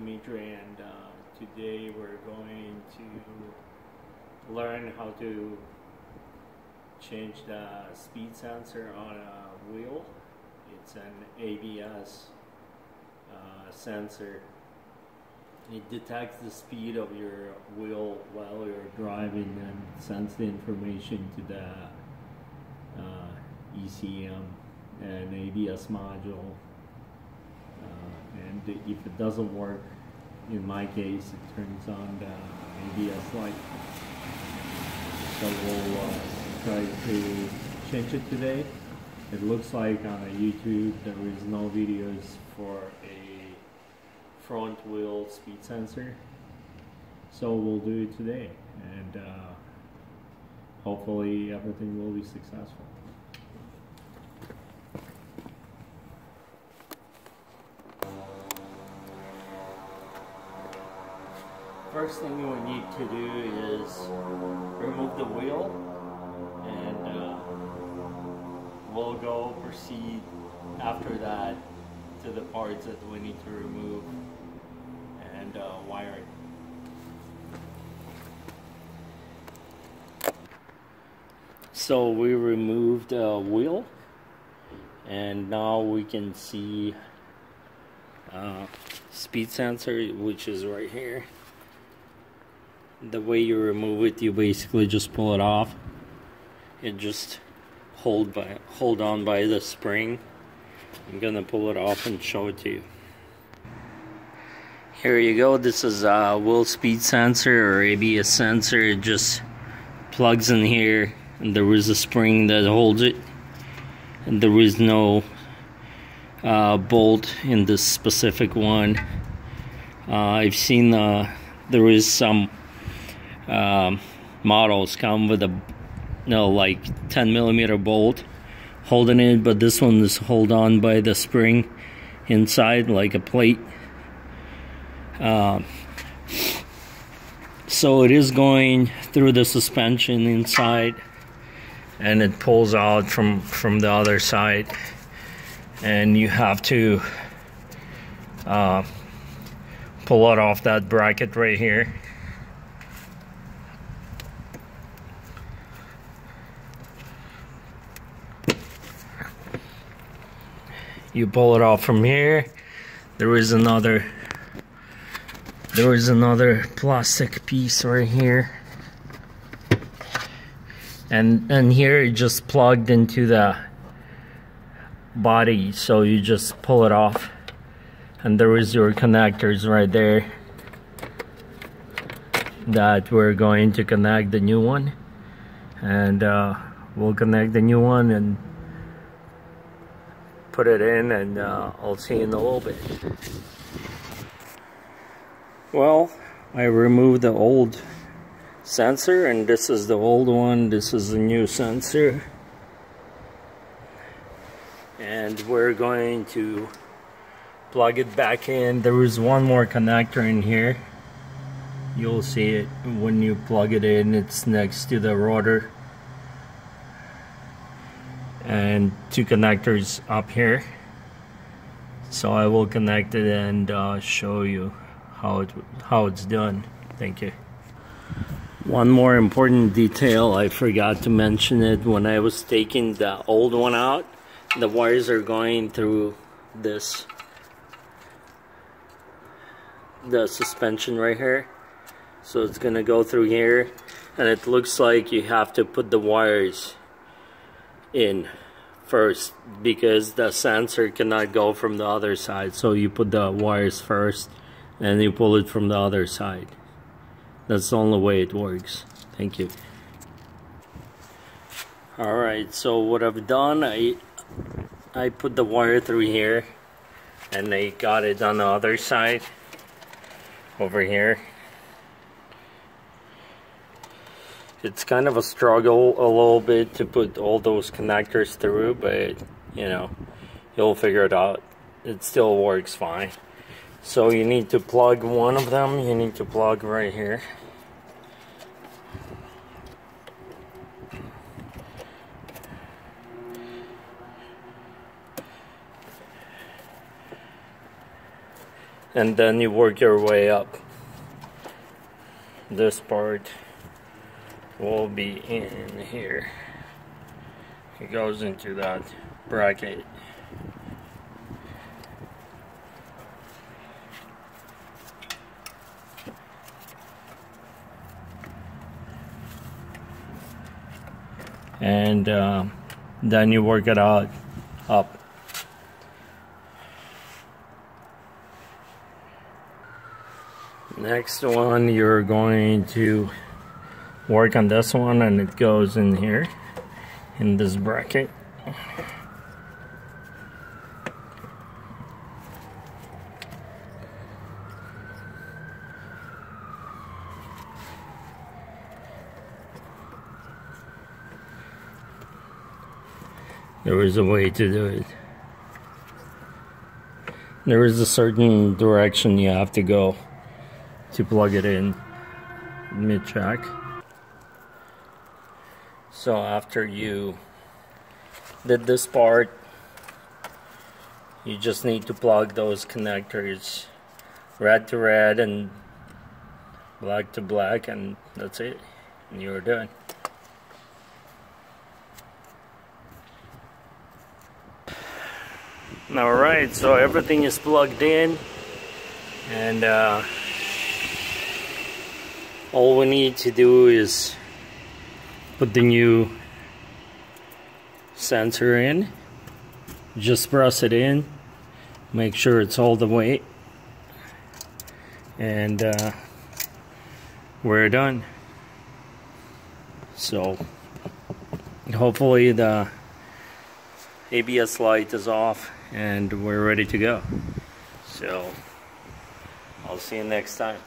Dmitry, and today we're going to learn how to change the speed sensor on a wheel. It's an ABS sensor. It detects the speed of your wheel while you're driving and sends the information to the ECM and ABS module. And if it doesn't work, in my case, it turns on the ABS light. So we'll try to change it today. It looks like on YouTube there is no videos for a front wheel speed sensor. So we'll do it today, and hopefully everything will be successful. First thing we need to do is remove the wheel, and we'll proceed after that to the parts that we need to remove and wire it. So we removed the wheel, and now we can see speed sensor, which is right here. The way you remove it, you basically just pull it off. It just hold on by the spring. I'm gonna pull it off and show it to you. Here you go. This is a wheel speed sensor or ABS sensor. It just plugs in here, and there is a spring that holds it, and there is no bolt in this specific one. I've seen there is some models come with a like 10mm bolt holding it, but this one is held on by the spring inside like a plate. So it is going through the suspension inside, and it pulls out from the other side, and you have to pull it off that bracket right here. You pull it off from here. There is another plastic piece right here, and here it just plugged into the body, so you just pull it off, and there is your connectors right there that we're going to connect the new one, and we'll connect the new one and put it in, and I'll see you in a little bit. Well, I removed the old sensor, and this is the old one. This is the new sensor, and we're going to plug it back in. There is one more connector in here. You'll see it when you plug it in. It's next to the rotor, and two connectors up here. So I will connect it and show you how it's done. Thank you. One more important detail, I forgot to mention it when I was taking the old one out. The wires are going through the suspension right here. So it's gonna go through here, and it looks like you have to put the wires in first because the sensor cannot go from the other side. So you put the wires first and you pull it from the other side. That's the only way it works. Thank you. Alright, so what I've done, I put the wire through here, and I got it on the other side over here. It's kind of a struggle a little bit to put all those connectors through, but you know, you'll figure it out. It still works fine. So you need to plug one of them. You need to plug right here. and then you work your way up. This part will be in here. It goes into that bracket. And then you work it out up. Next one, you're going to work on this one, and it goes in here in this bracket. There is a way to do it. There is a certain direction you have to go to plug it in mid-jack. So after you did this part, you just need to plug those connectors red to red and black to black, and that's it, and you're done. Alright, so everything is plugged in, and all we need to do is put the new sensor in. Just press it in, make sure it's all the way, and we're done. So hopefully the ABS light is off and we're ready to go. So I'll see you next time.